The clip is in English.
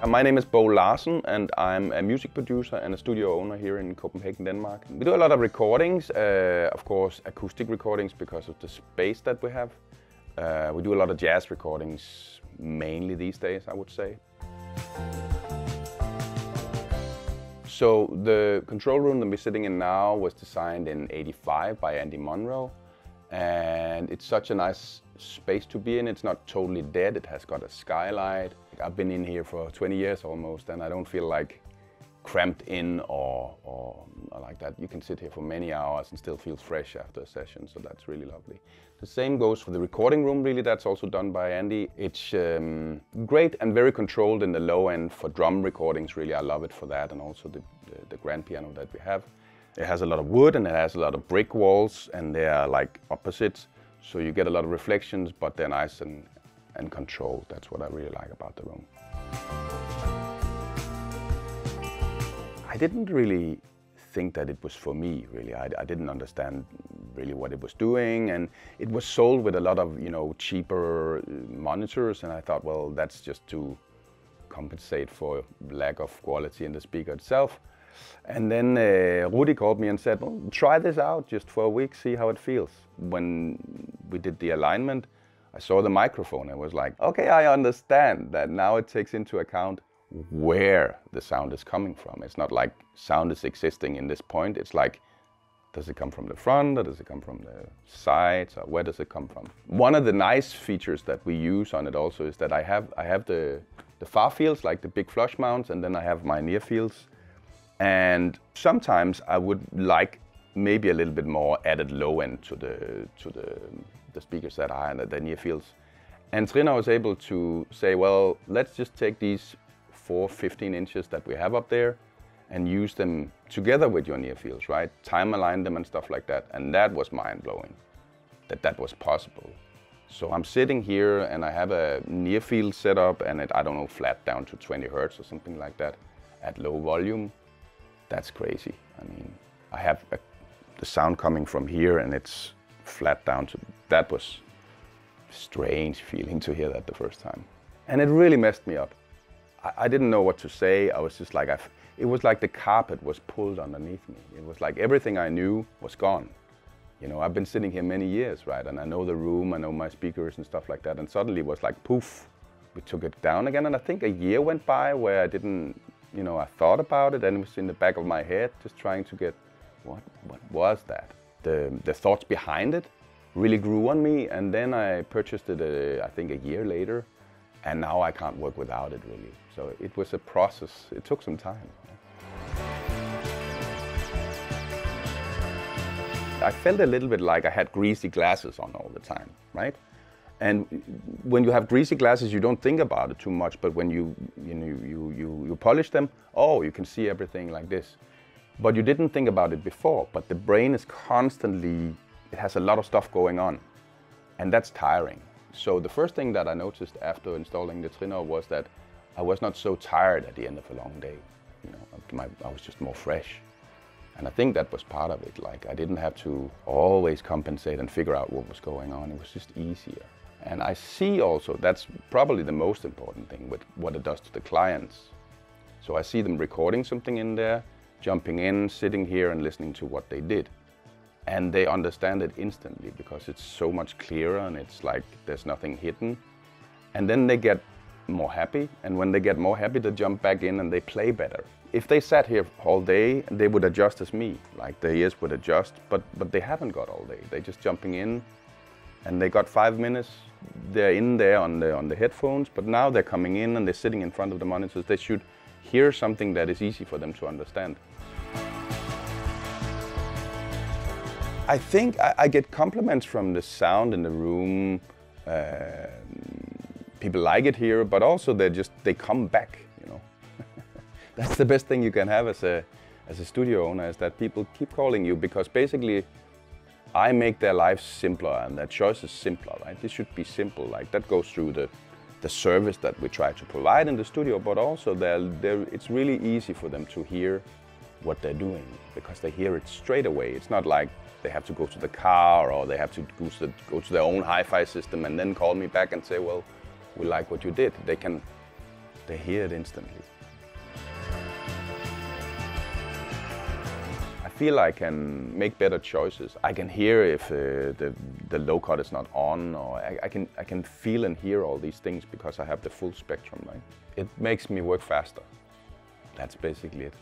My name is Boe Larsen, and I'm a music producer and a studio owner here in Copenhagen, Denmark. We do a lot of recordings, of course acoustic recordings because of the space that we have. We do a lot of jazz recordings, mainly these days, I would say. So the control room that we're sitting in now was designed in '85 by Andy Munro. And it's such a nice space to be in. It's not totally dead. It has got a skylight. I've been in here for 20 years almost, and I don't feel like cramped in or like that. You can sit here for many hours and still feel fresh after a session, so that's really lovely. The same goes for the recording room, really. That's also done by Andy. It's great and very controlled in the low end for drum recordings, really. I love it for that, and also the grand piano that we have. It has a lot of wood and it has a lot of brick walls, and they are like opposites. So you get a lot of reflections, but they're nice and controlled. That's what I really like about the room. I didn't really think that it was for me, really. I didn't understand really what it was doing, and it was sold with a lot of, cheaper monitors, and I thought, well, that's just to compensate for lack of quality in the speaker itself. And then Rudi called me and said, well, try this out just for a week, see how it feels. When we did the alignment, I saw the microphone and was like, okay, I understand that now it takes into account where the sound is coming from. It's not like sound is existing in this point. It's like, does it come from the front or does it come from the sides, or where does it come from? One of the nice features that we use on it also is that I have the far fields, like the big flush mounts, and then I have my near fields. And sometimes I would like maybe a little bit more added low end to the speakers that are in the near fields. And Trinnov was able to say, well, let's just take these 4 15 inches that we have up there and use them together with your near fields, right? Time align them and stuff like that. And that was mind blowing, that was possible. So I'm sitting here and I have a near field set up, and I don't know, flat down to 20 Hertz or something like that at low volume. That's crazy. I mean, I have the sound coming from here and it's flat down to, that was strange feeling to hear that the first time. And it really messed me up. I didn't know what to say. I was just like, it was like the carpet was pulled underneath me. It was like everything I knew was gone. I've been sitting here many years, right? And I know the room, I know my speakers and stuff like that. And suddenly it was like, poof, we took it down again. And I think a year went by where I didn't, I thought about it, and it was in the back of my head, just trying to get, what was that? The thoughts behind it really grew on me, and then I purchased it, I think a year later, and now I can't work without it, really. So it was a process. It took some time. I felt a little bit like I had greasy glasses on all the time, right? And when you have greasy glasses, you don't think about it too much, but when you polish them, oh, you can see everything like this. But you didn't think about it before, but the brain is constantly, it has a lot of stuff going on, and that's tiring. So the first thing that I noticed after installing the Trinnov was that I was not so tired at the end of a long day. I was just more fresh. And I think that was part of it. Like, I didn't have to always compensate and figure out what was going on. It was just easier. And I see also, that's probably the most important thing with what it does to the clients. So I see them recording something in there, jumping in, sitting here and listening to what they did. And they understand it instantly because it's so much clearer and it's like there's nothing hidden. And then they get more happy. And when they get more happy, they jump back in and they play better. If they sat here all day, they would adjust as me, like their ears would adjust, but they haven't got all day. They're just jumping in, and they got 5 minutes. They're in there on the headphones, but now they're coming in and they're sitting in front of the monitors. They should hear something that is easy for them to understand. I think I get compliments from the sound in the room. People like it here, but also they come back. That's the best thing you can have as a studio owner, is that people keep calling you, because basically I make their lives simpler and their choice is simpler, right? This should be simple. Like, that goes through the service that we try to provide in the studio, but also it's really easy for them to hear what they're doing, because they hear it straight away. It's not like they have to go to the car or they have to go to their own hi-fi system and then call me back and say, well, we like what you did. They can They hear it instantly. I feel I can make better choices. I can hear if the low cut is not on, or I can feel and hear all these things because I have the full spectrum. Right? It makes me work faster. That's basically it.